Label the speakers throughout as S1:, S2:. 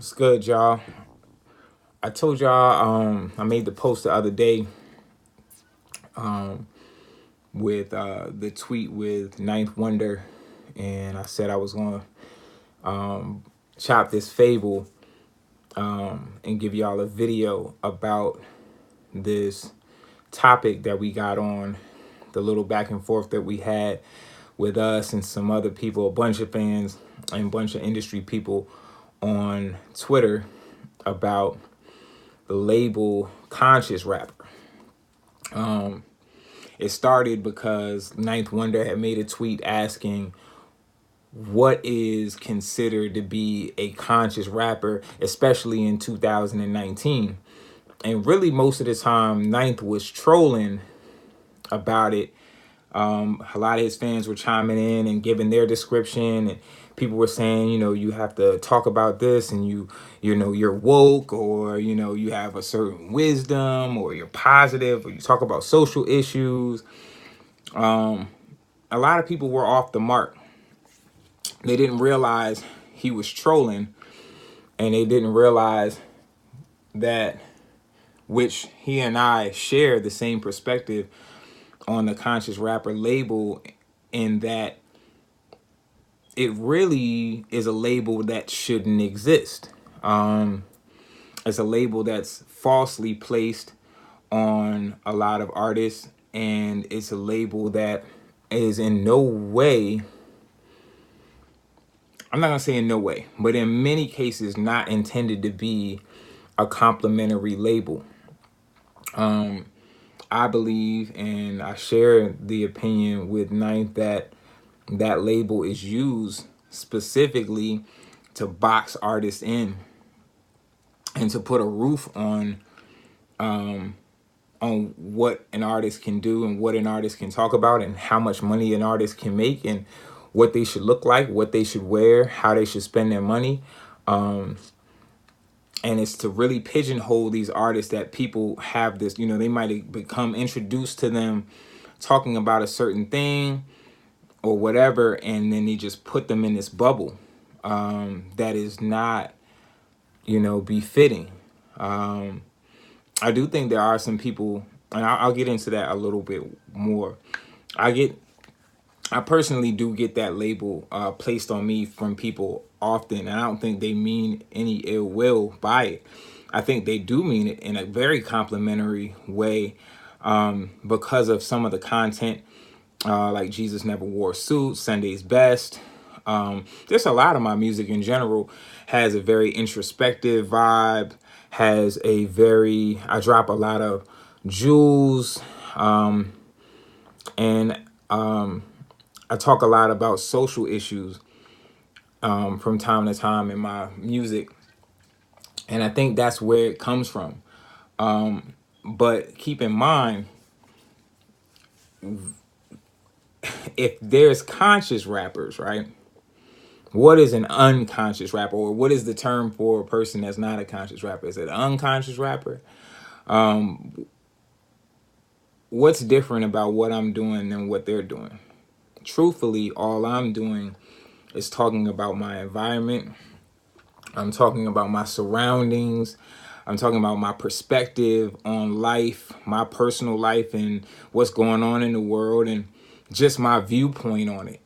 S1: What's good, y'all? I told y'all I made the post the other day with the tweet with Ninth Wonder, and I said I was gonna chop this fable and give y'all a video about this topic that we got on, the little back and forth that we had with us and some other people, a bunch of fans and a bunch of industry people on Twitter about the label conscious rapper. It started because Ninth Wonder had made a tweet asking what is considered to be a conscious rapper, especially in 2019. And really, most of the time, Ninth was trolling about it. A lot of his fans were chiming in and giving their description, and people were saying, you have to talk about this, and you're woke, or you have a certain wisdom, or you're positive, or you talk about social issues. A lot of people were off the mark. They didn't realize he was trolling, and they didn't realize that, which he and I share the same perspective on the conscious rapper label, in that it really is a label that shouldn't exist. It's a label that's falsely placed on a lot of artists, and it's a label that is in no way, I'm not gonna say in no way, but in many cases not intended to be a complimentary label. I believe, and I share the opinion with Ninth, that that label is used specifically to box artists in and to put a roof on what an artist can do and what an artist can talk about and how much money an artist can make and what they should look like, what they should wear, how they should spend their money. And it's to really pigeonhole these artists that people have this, they might become introduced to them talking about a certain thing or whatever, and then they just put them in this bubble that is not, befitting. I do think there are some people, and I'll get into that a little bit more. I personally do get that label placed on me from people often, and I don't think they mean any ill will by it. I think they do mean it in a very complimentary way, because of some of the content, like Jesus Never Wore a Suit, Sunday's Best. Just a lot of my music in general has a very introspective vibe, I drop a lot of jewels, and I talk a lot about social issues from time to time in my music. And I think that's where it comes from. But keep in mind, if there's conscious rappers, right? What is an unconscious rapper, or what is the term for a person that's not a conscious rapper? Is it an unconscious rapper? What's different about what I'm doing than what they're doing? Truthfully, all I'm doing is talking about my environment. I'm talking about my surroundings. I'm talking about my perspective on life, my personal life, and what's going on in the world, and just my viewpoint on it,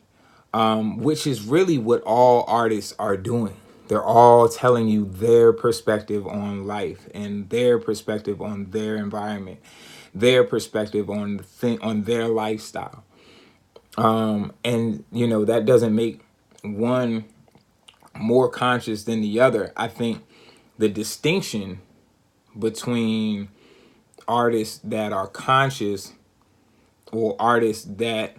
S1: which is really what all artists are doing. They're all telling you their perspective on life and their perspective on their environment, their perspective on on their lifestyle. And that doesn't make one more conscious than the other. I think the distinction between artists that are conscious or artists that,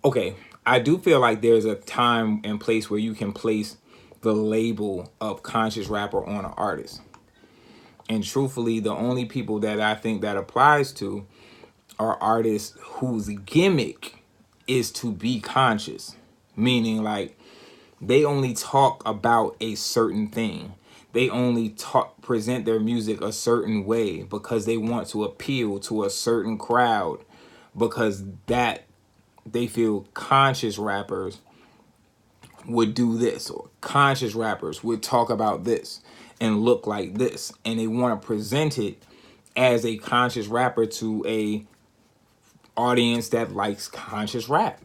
S1: okay, I do feel like there's a time and place where you can place the label of conscious rapper on an artist. And truthfully, the only people that I think that applies to are artists whose gimmick is to be conscious, meaning like they only talk about a certain thing. They only present their music a certain way because they want to appeal to a certain crowd, because that they feel conscious rappers would do this, or conscious rappers would talk about this and look like this, and they want to present it as a conscious rapper to a audience that likes conscious rap.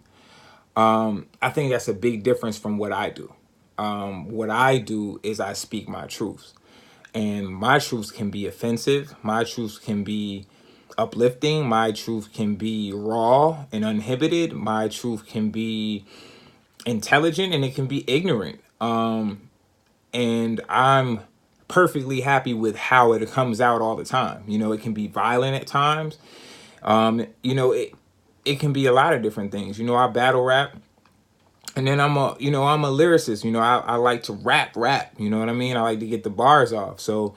S1: I think that's a big difference from what I do. What I do is I speak my truths, and my truths can be offensive. My truths can be uplifting. My truth can be raw and uninhibited. My truth can be intelligent, and it can be ignorant. And I'm perfectly happy with how it comes out all the time. You know, it can be violent at times. You know, it can be a lot of different things. You know, I battle rap, and then I'm a lyricist. You know, I like to rap. You know what I mean? I like to get the bars off. So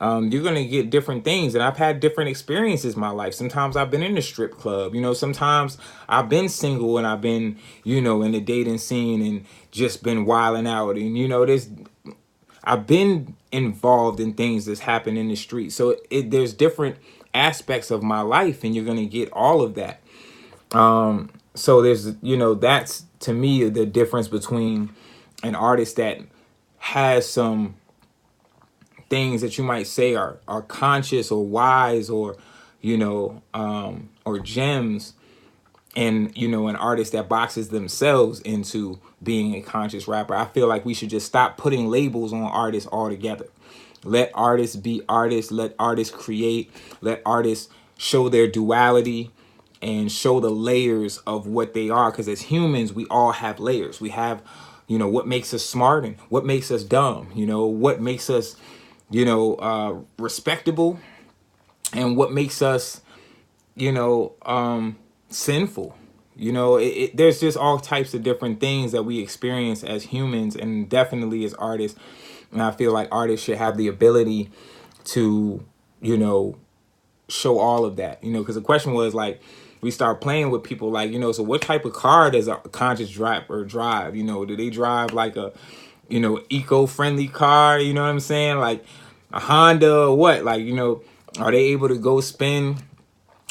S1: you're gonna get different things, and I've had different experiences in my life. Sometimes I've been in the strip club. You know, sometimes I've been single and I've been, you know, in the dating scene and just been wilding out. And you know, I've been involved in things that's happened in the street. So there's different aspects of my life, and you're gonna get all of that. So there's, you know, that's to me the difference between an artist that has some things that you might say are conscious or wise, or you know, or gems, and you know, an artist that boxes themselves into being a conscious rapper. I feel like we should just stop putting labels on artists altogether. Let artists be artists. Let artists create. Let artists show their duality and show the layers of what they are, because as humans we all have layers. We have, you know, what makes us smart and what makes us dumb, you know, what makes us, you know, respectable, and what makes us, you know, sinful. You know, there's just all types of different things that we experience as humans, and definitely as artists. And I feel like artists should have the ability to, you know, show all of that. You know, because the question was like, we start playing with people like, you know, so what type of car does a conscious rapper drive? You know, do they drive like a, you know, eco-friendly car? You know what I'm saying? Like a Honda or what? Like, you know, are they able to go spend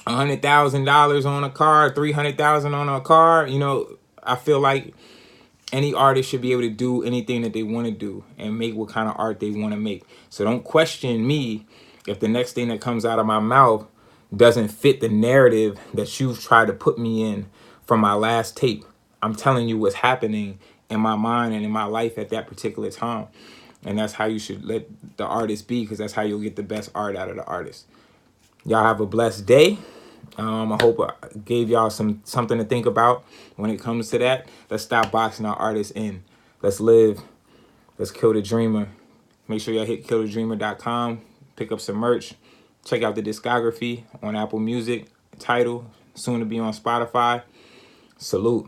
S1: $100,000 on a car, 300,000 on a car? You know, I feel like any artist should be able to do anything that they want to do and make what kind of art they want to make. So don't question me if the next thing that comes out of my mouth doesn't fit the narrative that you've tried to put me in from my last tape. I'm telling you what's happening in my mind and in my life at that particular time. And that's how you should let the artist be, because that's how you'll get the best art out of the artist. Y'all have a blessed day. I hope I gave y'all something to think about when it comes to that. Let's stop boxing our artists in. Let's live. Let's kill the dreamer. Make sure y'all hit killthedreamer.com. Pick up some merch. Check out the discography on Apple Music. Tidal. Soon to be on Spotify. Salute.